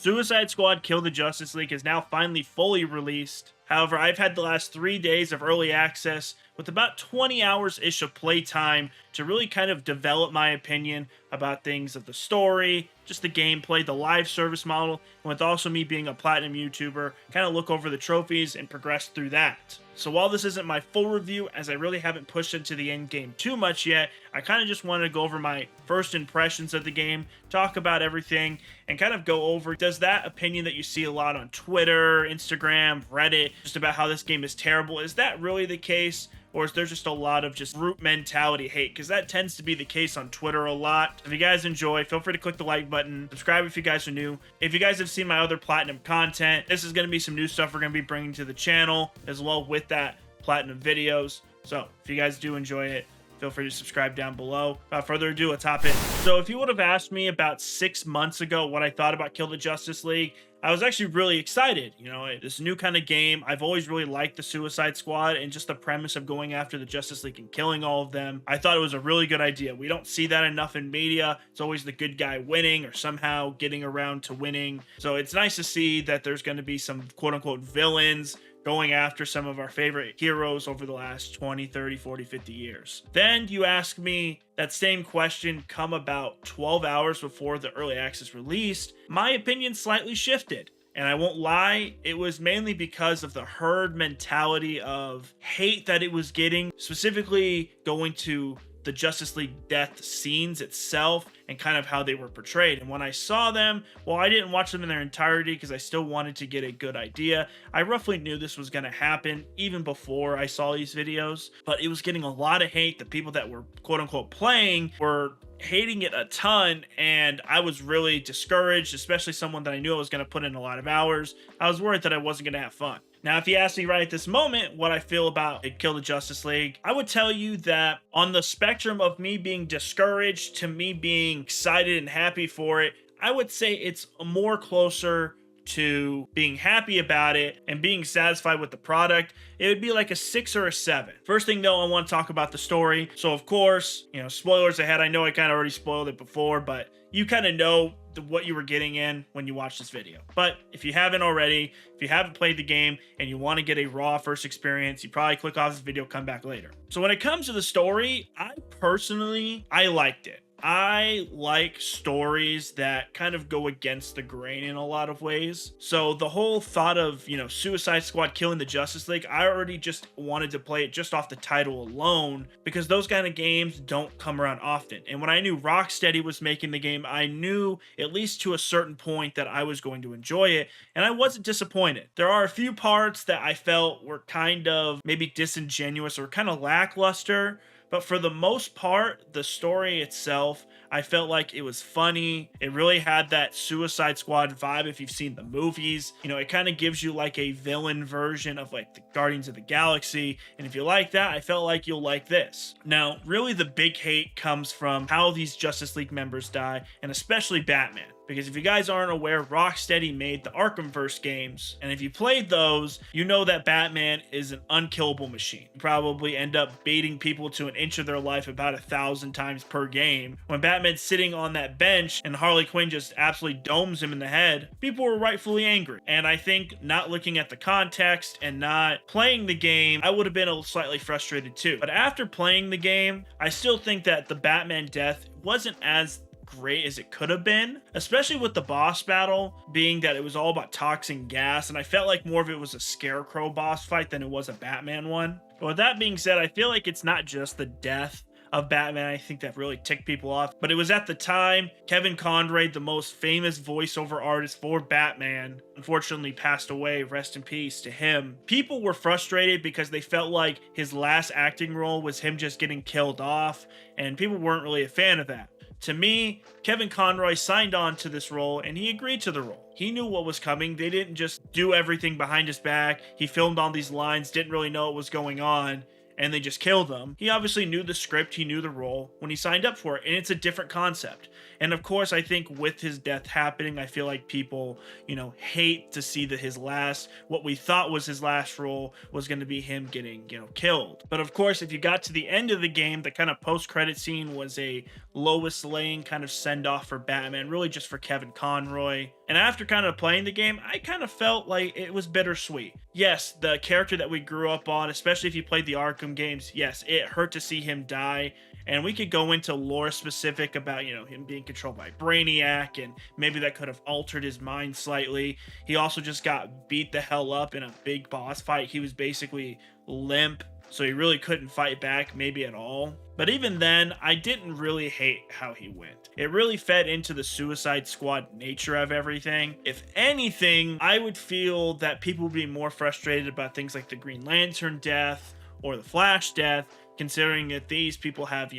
Suicide Squad Kill the Justice League is now finally fully released. However, I've had the last 3 days of early access with about 20 hours-ish of playtime to really kind of develop my opinion about things of the story, just the gameplay, the live service model, and with also me being a Platinum YouTuber, kind of look over the trophies and progress through that. So while this isn't my full review, as I really haven't pushed into the end game too much yet, I kind of just wanted to go over my first impressions of the game, talk about everything, and kind of go over, does that opinion that you see a lot on Twitter, Instagram, Reddit, just about how this game is terrible, is that really the case? Or is there just a lot of just root mentality hate? Because that tends to be the case on Twitter a lot. If you guys enjoy, feel free to click the like button. Subscribe if you guys are new. If you guys have seen my other Platinum content, this is going to be some new stuff we're going to be bringing to the channel, as well with that Platinum videos. So if you guys do enjoy it, feel free to subscribe down below. Without further ado, let's hop in. So if you would have asked me about 6 months ago what I thought about Kill the Justice League, I was actually really excited. You know, this new kind of game. I've always really liked the Suicide Squad and just the premise of going after the Justice League and killing all of them. I thought it was a really good idea. We don't see that enough in media. It's always the good guy winning or somehow getting around to winning. So it's nice to see that there's going to be some quote-unquote villains going after some of our favorite heroes over the last 20, 30, 40, 50 years. Then you ask me that same question come about 12 hours before the early access released. My opinion slightly shifted. And I won't lie, it was mainly because of the herd mentality of hate that it was getting, specifically going to the Justice League death scenes itself and kind of how they were portrayed. And when I saw them, well, I didn't watch them in their entirety because I still wanted to get a good idea. I roughly knew this was going to happen even before I saw these videos, but it was getting a lot of hate. The people that were quote unquote playing were hating it a ton, and I was really discouraged, especially someone that I knew I was going to put in a lot of hours. I was worried that I wasn't going to have fun. Now, if you ask me right at this moment what I feel about Kill the Justice League, I would tell you that on the spectrum of me being discouraged to me being excited and happy for it, I would say it's more closer to being happy about it and being satisfied with the product. It would be like a 6 or a 7. First thing though, I want to talk about the story. So of course, you know, spoilers ahead. I know I kind of already spoiled it before, but you kind of know what you were getting in when you watch this video. But if you haven't already, if you haven't played the game and you want to get a raw first experience, you probably click off this video, come back later. So when it comes to the story, I liked it. I like stories that kind of go against the grain in a lot of ways. So the whole thought of, you know, Suicide Squad killing the Justice League, I already just wanted to play it just off the title alone because those kind of games don't come around often. And when I knew Rocksteady was making the game, I knew at least to a certain point that I was going to enjoy it, and I wasn't disappointed. There are a few parts that I felt were kind of maybe disingenuous or kind of lackluster, but for the most part, the story itself, I felt like it was funny. It really had that Suicide Squad vibe if you've seen the movies. You know, it kind of gives you like a villain version of like the Guardians of the Galaxy. And if you like that, I felt like you'll like this. Now, really the big hate comes from how these Justice League members die, and especially Batman. Because if you guys aren't aware, Rocksteady made the Arkhamverse games, and if you played those, you know that Batman is an unkillable machine. You probably end up baiting people to an inch of their life about 1,000 times per game. When Batman's sitting on that bench and Harley Quinn just absolutely domes him in the head, people were rightfully angry. And I think not looking at the context and not playing the game, I would have been slightly frustrated too. But after playing the game, I still think that the Batman death wasn't as great as it could have been, especially with the boss battle being that it was all about toxic gas, and I felt like more of it was a Scarecrow boss fight than it was a Batman one. But with that being said, I feel like it's not just the death of Batman, I think, that really ticked people off, but it was at the time Kevin Conroy, the most famous voiceover artist for Batman, unfortunately passed away. Rest in peace to him. People were frustrated because they felt like his last acting role was him just getting killed off, and people weren't really a fan of that. To me, Kevin Conroy signed on to this role and he agreed to the role. He knew what was coming. They didn't just do everything behind his back. He filmed all these lines, didn't really know what was going on, and they just killed him. He obviously knew the script, he knew the role when he signed up for it, and it's a different concept. And of course, I think with his death happening, I feel like people, you know, hate to see that what we thought was his last role was going to be him getting, you know, killed. But of course, if you got to the end of the game, the kind of post-credit scene was a Lois Lane kind of send-off for Batman, really just for Kevin Conroy. And after kind of playing the game, I kind of felt like it was bittersweet. Yes, the character that we grew up on, especially if you played the Arkham games, yes, it hurt to see him die. And we could go into lore specific about, him being controlled by Brainiac, and maybe that could have altered his mind slightly. He also just got beat the hell up in a big boss fight. He was basically limp, so he really couldn't fight back maybe at all. But even then, I didn't really hate how he went. It really fed into the Suicide Squad nature of everything. If anything, I would feel that people would be more frustrated about things like the Green Lantern death or the Flash death, considering that these people have,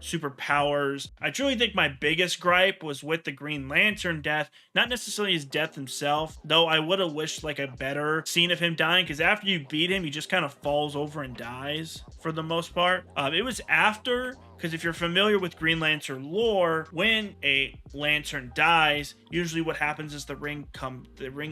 superpowers. I truly think my biggest gripe was with the Green Lantern death, not necessarily his death himself, though I would have wished like a better scene of him dying, because after you beat him, he just kind of falls over and dies for the most part. It was after, because if you're familiar with Green Lantern lore, when a lantern dies, usually what happens is the ring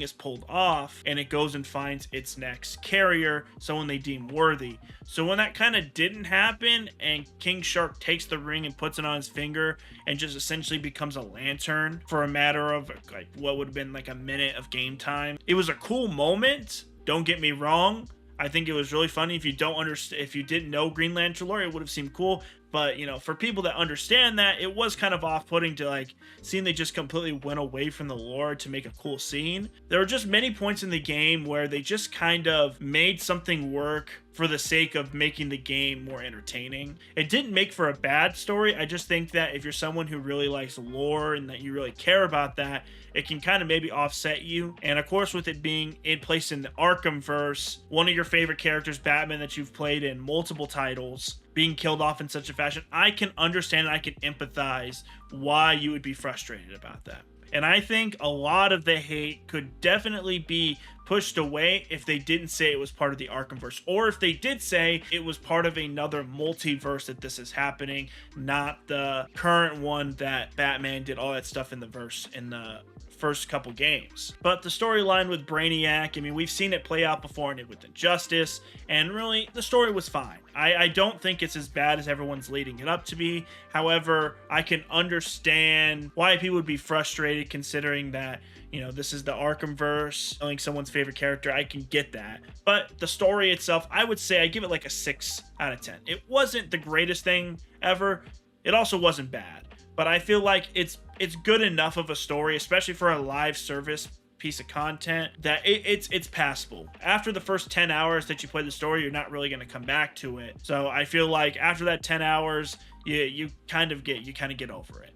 is pulled off and it goes and finds its next carrier, someone they deem worthy. So when that kind of didn't happen and King Shark takes the ring and puts it on his finger and just essentially becomes a lantern for a matter of like what would have been like a minute of game time, it was a cool moment, don't get me wrong. I think it was really funny. If you didn't know Green Lantern lore, it would have seemed cool. But, for people that understand that, it was kind of off-putting to, like, seeing they just completely went away from the lore to make a cool scene. There were just many points in the game where they just kind of made something work for the sake of making the game more entertaining. It didn't make for a bad story. I just think that if you're someone who really likes lore and that you really care about that, it can kind of maybe offset you. And of course, with it being in place in the Arkhamverse, one of your favorite characters, Batman, that you've played in multiple titles, being killed off in such a fashion, I can understand and I can empathize why you would be frustrated about that. And I think a lot of the hate could definitely be pushed away if they didn't say it was part of the Arkhamverse, or if they did say it was part of another multiverse that this is happening, not the current one that Batman did all that stuff in the first couple games. But the storyline with Brainiac, I mean, we've seen it play out before with Injustice, and really, the story was fine. I don't think it's as bad as everyone's leading it up to be. However, I can understand why people would be frustrated considering that, this is the Arkhamverse, killing someone's favorite character. I can get that. But the story itself, I would say I give it like a 6 out of 10. It wasn't the greatest thing ever. It also wasn't bad. But I feel like it's good enough of a story, especially for a live service piece of content, that it's passable. After the first 10 hours that you play the story, you're not really going to come back to it. So I feel like after that 10 hours, you kind of get over it.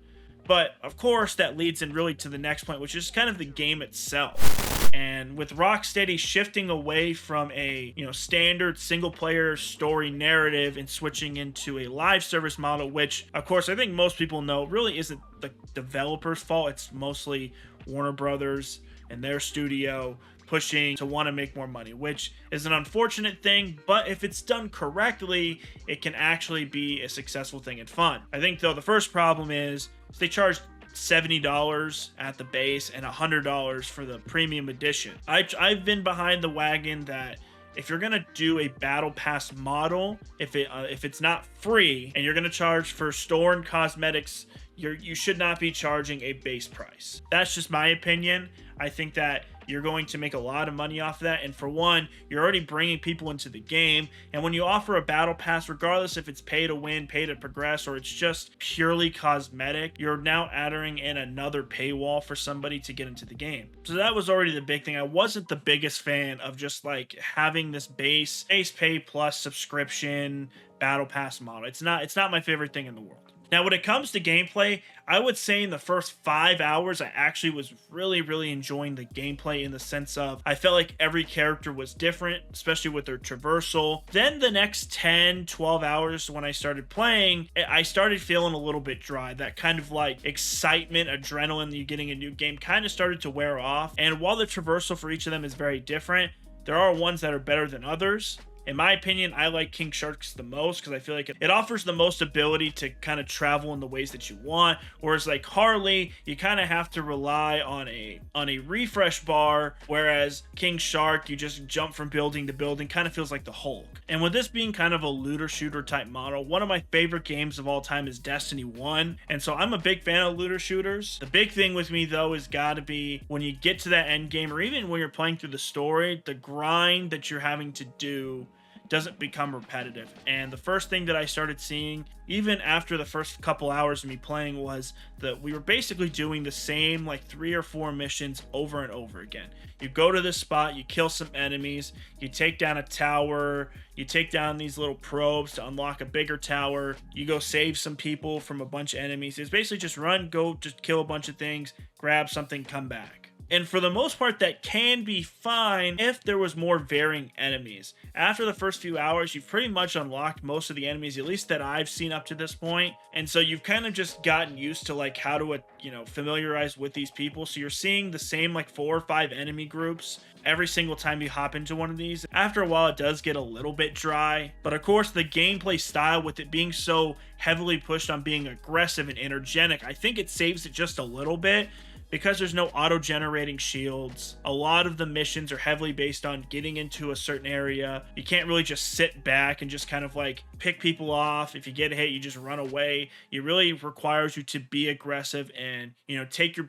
But of course, that leads in really to the next point, which is kind of the game itself. And with Rocksteady shifting away from a standard single player story narrative and switching into a live service model, which of course I think most people know really isn't the developer's fault. It's mostly Warner Brothers and their studio pushing to want to make more money, which is an unfortunate thing, but if it's done correctly, it can actually be a successful thing and fun. I think though the first problem is they charge $70 at the base and $100 for the premium edition. I've been behind the wagon that if you're gonna do a battle pass model, if it's not free and you're gonna charge for store and cosmetics, you should not be charging a base price. That's just my opinion. I think that you're going to make a lot of money off of that, and for one, you're already bringing people into the game, and when you offer a battle pass, regardless if it's pay to win, pay to progress, or it's just purely cosmetic, you're now adding in another paywall for somebody to get into the game. So that was already the big thing. I wasn't the biggest fan of just like having this base pay plus subscription battle pass model. It's not my favorite thing in the world. Now, when it comes to gameplay, I would say in the first 5 hours, I actually was really, really enjoying the gameplay in the sense of I felt like every character was different, especially with their traversal. Then the next 10, 12 hours when I started playing, I started feeling a little bit dry. That kind of like excitement, adrenaline that you're getting a new game kind of started to wear off. And while the traversal for each of them is very different, there are ones that are better than others. In my opinion, I like King Sharks the most because I feel like it offers the most ability to kind of travel in the ways that you want. Whereas like Harley, you kind of have to rely on a refresh bar, whereas King Shark, you just jump from building to building, kind of feels like the Hulk. And with this being kind of a looter shooter type model, one of my favorite games of all time is Destiny 1. And so I'm a big fan of looter shooters. The big thing with me though is gotta be when you get to that end game, or even when you're playing through the story, the grind that you're having to do doesn't become repetitive. And the first thing that I started seeing, even after the first couple hours of me playing, was that we were basically doing the same like 3 or 4 missions over and over again. You go to this spot, you kill some enemies, you take down a tower, you take down these little probes to unlock a bigger tower, you go save some people from a bunch of enemies. It's basically just run, go, just kill a bunch of things, grab something, come back. And for the most part, that can be fine if there was more varying enemies. After the first few hours, you've pretty much unlocked most of the enemies, at least that I've seen up to this point. And so you've kind of just gotten used to like how to, familiarize with these people. So you're seeing the same like 4 or 5 enemy groups every single time you hop into one of these. After a while, it does get a little bit dry. But of course, the gameplay style, with it being so heavily pushed on being aggressive and energetic, I think it saves it just a little bit. Because there's no auto-generating shields, a lot of the missions are heavily based on getting into a certain area. You can't really just sit back and just kind of like pick people off. If you get hit, you just run away. It really requires you to be aggressive and,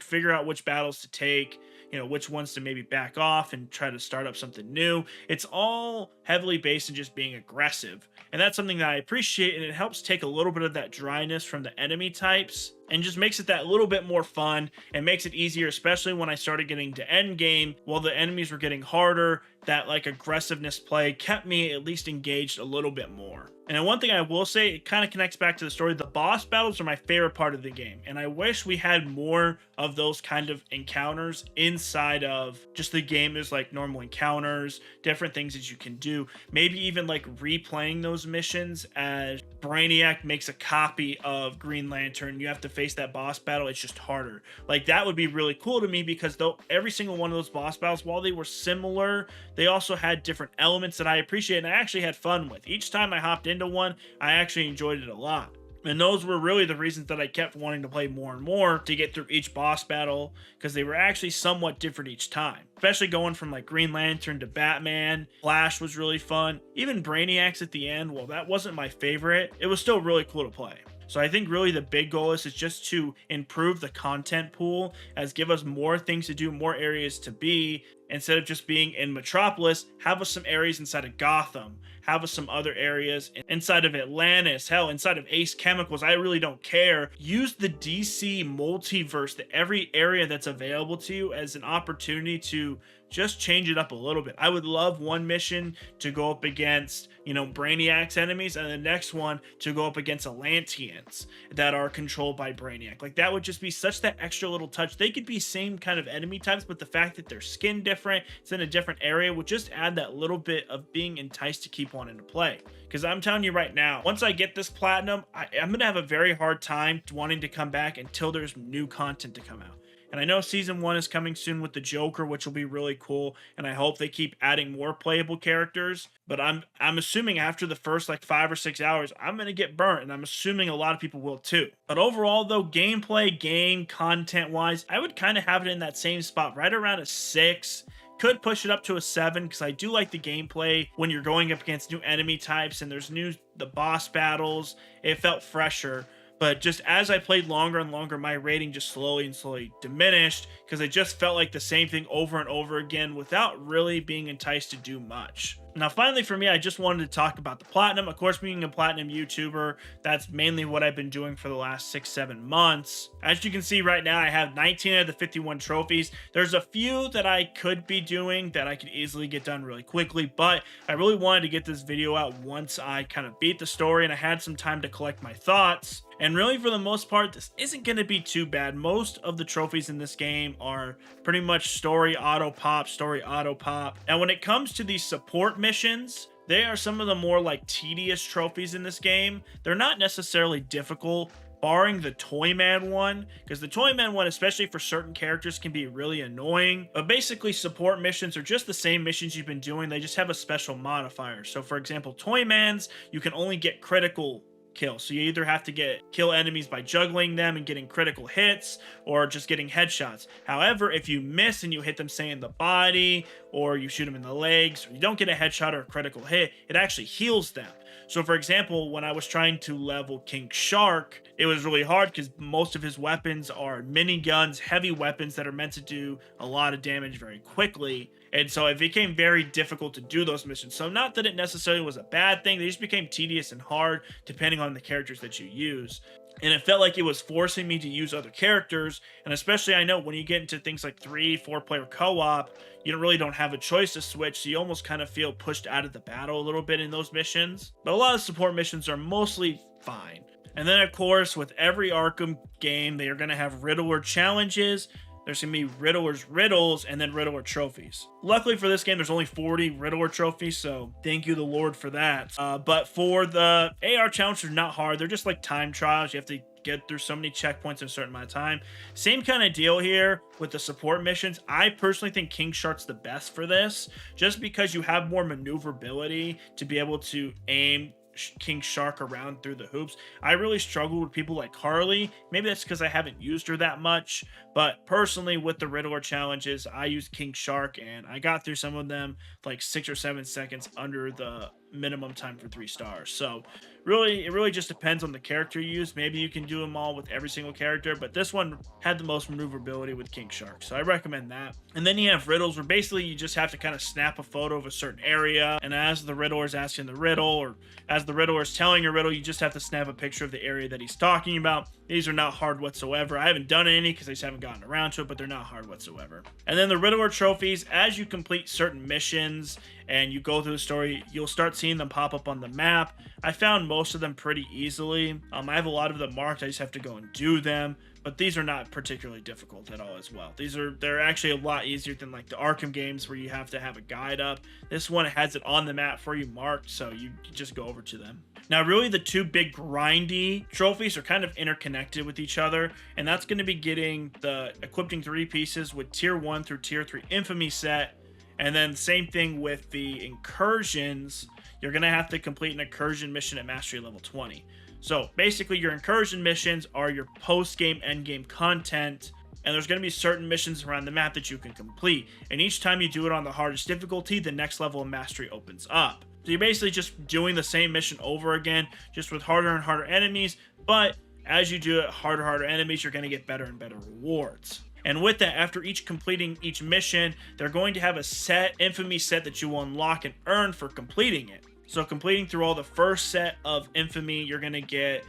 figure out which battles to take, which ones to maybe back off and try to start up something new. It's all heavily based on just being aggressive. And that's something that I appreciate, and it helps take a little bit of that dryness from the enemy types and just makes it that little bit more fun and makes it easier, especially when I started getting to end game. While the enemies were getting harder, that like aggressiveness play kept me at least engaged a little bit more. And then one thing I will say, it kind of connects back to the story. The boss battles are my favorite part of the game, and I wish we had more of those kind of encounters inside of just the game. As like normal encounters, different things that you can do, maybe even like replaying those missions as Brainiac makes a copy of Green Lantern. You have to face that boss battle, it's just harder. Like that would be really cool to me, because though every single one of those boss battles, while they were similar, they also had different elements that I appreciate and I actually had fun with. Each time I hopped into one, I actually enjoyed it a lot. And those were really the reasons that I kept wanting to play more and more, to get through each boss battle, because they were actually somewhat different each time. Especially going from like Green Lantern to Batman. Flash was really fun. Even Brainiac's at the end, well, that wasn't my favorite, it was still really cool to play. So I think really the big goal is just to improve the content pool, as give us more things to do, more areas to be. Instead of just being in Metropolis, have us some areas inside of Gotham, have us some other areas inside of Atlantis, hell, inside of Ace Chemicals. I really don't care. Use the DC multiverse, that every area that's available to you, as an opportunity to just change it up a little bit. I would love one mission to go up against, Brainiac's enemies, and the next one to go up against Atlanteans that are controlled by Brainiac. Like that would just be such that extra little touch. They could be same kind of enemy types, but the fact that their skin different, it's in a different area, would just add that little bit of being enticed to keep wanting to play. Because I'm telling you right now, once I get this platinum, I'm gonna have a very hard time wanting to come back until there's new content to come out. And I know season 1 is coming soon with the Joker, which will be really cool. And I hope they keep adding more playable characters. But I'm assuming after the first like 5 or 6 hours, I'm going to get burnt. And I'm assuming a lot of people will too. But overall though, gameplay, game, content wise, I would kind of have it in that same spot, right around a 6. Could push it up to a 7, because I do like the gameplay when you're going up against new enemy types and there's the boss battles. It felt fresher. But just as I played longer and longer, my rating just slowly and slowly diminished, because it just felt like the same thing over and over again without really being enticed to do much. Now, finally for me, I just wanted to talk about the platinum. Of course, being a platinum YouTuber, that's mainly what I've been doing for the last 6-7 months. As you can see right now, I have 19 out of the 51 trophies. There's a few that I could be doing that I could easily get done really quickly, but I really wanted to get this video out once I kind of beat the story and I had some time to collect my thoughts. And really, for the most part, this isn't going to be too bad. Most of the trophies in this game are pretty much story auto pop, story auto pop. And when it comes to these support missions, they are some of the more like tedious trophies in this game. They're not necessarily difficult, barring the Toyman one, because the Toyman one, especially for certain characters, can be really annoying. But basically, support missions are just the same missions you've been doing, they just have a special modifier. So for example, Toymans, you can only get critical kill. So you either have to kill enemies by juggling them and getting critical hits, or just getting headshots. However, if you miss and you hit them, say in the body, or you shoot them in the legs, or you don't get a headshot or a critical hit, it actually heals them. So for example, when I was trying to level King Shark, it was really hard because most of his weapons are miniguns, heavy weapons that are meant to do a lot of damage very quickly. And so it became very difficult to do those missions. So not that it necessarily was a bad thing, they just became tedious and hard depending on the characters that you use. And it felt like it was forcing me to use other characters. And especially, I know when you get into things like 3-4 player co-op, you really don't have a choice to switch. So you almost kind of feel pushed out of the battle a little bit in those missions. But a lot of support missions are mostly fine. And then of course, with every Arkham game, they are going to have Riddler challenges. There's going to be Riddler's riddles and then Riddler trophies. Luckily for this game, there's only 40 Riddler trophies, so thank you the Lord for that. But for the AR challenges, they're not hard. They're just like time trials. You have to get through so many checkpoints in a certain amount of time. Same kind of deal here with the support missions. I personally think King Shark's the best for this, just because you have more maneuverability to be able to aim King Shark around through the hoops. I really struggle with people like Harley. Maybe that's because I haven't used her that much, but personally with the Riddler challenges, I used King Shark and I got through some of them like 6 or 7 seconds under the minimum time for 3 stars. So really, it really just depends on the character you use. Maybe you can do them all with every single character, but this one had the most maneuverability with King Shark, so I recommend that. And then you have riddles, where basically you just have to kind of snap a photo of a certain area, and as the Riddler is asking the riddle, or as the Riddler is telling a riddle, you just have to snap a picture of the area that he's talking about. These are not hard whatsoever. I haven't done any because I just haven't gotten around to it, but they're not hard whatsoever. And then the Riddler trophies, as you complete certain missions and you go through the story, you'll start seeing them pop up on the map. I found most of them pretty easily. I have a lot of them marked. I just have to go and do them. But these are not particularly difficult at all as well. They're actually a lot easier than like the Arkham games where you have to have a guide up. This one has it on the map for you marked, so you just go over to them. Now, really, the two big grindy trophies are kind of interconnected with each other, and that's going to be getting the equipping 3 pieces with tier 1 through tier 3 infamy set, and then same thing with the incursions. You're going to have to complete an incursion mission at mastery level 20. So basically, your incursion missions are your post-game, end-game content, and there's going to be certain missions around the map that you can complete. And each time you do it on the hardest difficulty, the next level of mastery opens up. So you're basically just doing the same mission over again, just with harder and harder enemies, but as you do it, harder enemies, you're going to get better and better rewards. And with that, after completing each mission, they're going to have a infamy set that you will unlock and earn for completing it. So completing through all the first set of infamy, you're going to get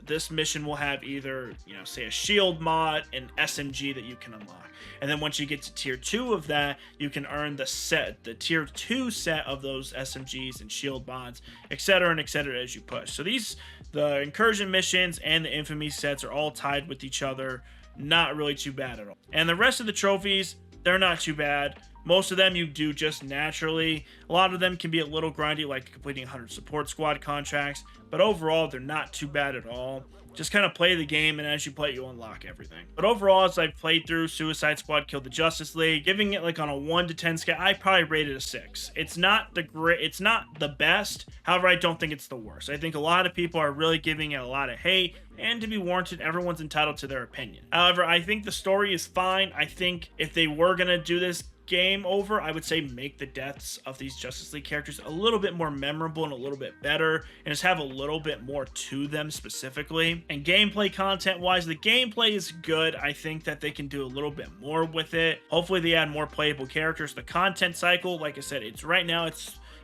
this mission will have either, say a shield mod and SMG that you can unlock. And then once you get to tier 2 of that, you can earn the tier 2 set of those SMGs and shield mods, etc. as you push. So the incursion missions and the infamy sets are all tied with each other. Not really too bad at all. And the rest of the trophies, they're not too bad. Most of them you do just naturally. A lot of them can be a little grindy, like completing 100 support squad contracts, but overall, they're not too bad at all. Just kind of play the game, and as you play, you unlock everything. But overall, as I've played through Suicide Squad Kill the Justice League, giving it like on a 1 to 10 scale, I probably rated a 6. It's not the best. However, I don't think it's the worst. I think a lot of people are really giving it a lot of hate, and to be warranted, everyone's entitled to their opinion. However, I think the story is fine. I think if they were gonna do this game over, I would say make the deaths of these Justice League characters a little bit more memorable and a little bit better, and just have a little bit more to them specifically. And gameplay content wise, the gameplay is good. I think that they can do a little bit more with it. Hopefully they add more playable characters. The content cycle, like I said, it's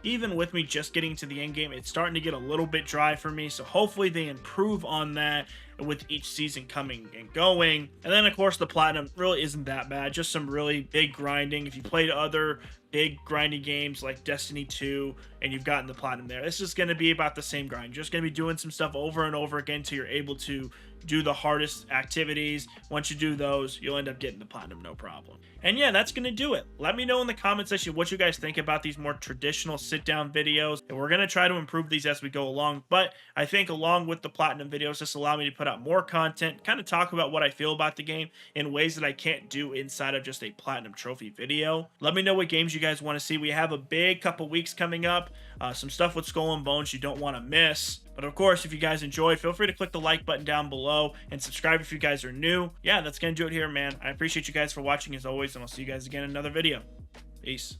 even with me just getting to the end game, it's starting to get a little bit dry for me. So hopefully they improve on that with each season coming and going. And then of course the platinum really isn't that bad, just some really big grinding. If you played other big grinding games like Destiny 2 and you've gotten the platinum there, this is going to be about the same grind. You're just going to be doing some stuff over and over again until you're able to do the hardest activities. Once you do those, you'll end up getting the platinum, no problem. And yeah, that's gonna do it. Let me know in the comment section what you guys think about these more traditional sit down videos, and we're gonna try to improve these as we go along. But I think along with the platinum videos, this allow me to put out more content, kind of talk about what I feel about the game in ways that I can't do inside of just a platinum trophy video. Let me know what games you guys want to see. We have a big couple weeks coming up, some stuff with Skull and Bones you don't want to miss. But of course, if you guys enjoyed, feel free to click the like button down below and subscribe if you guys are new. Yeah, that's gonna do it here, man. I appreciate you guys for watching as always, and I'll see you guys again in another video. Peace.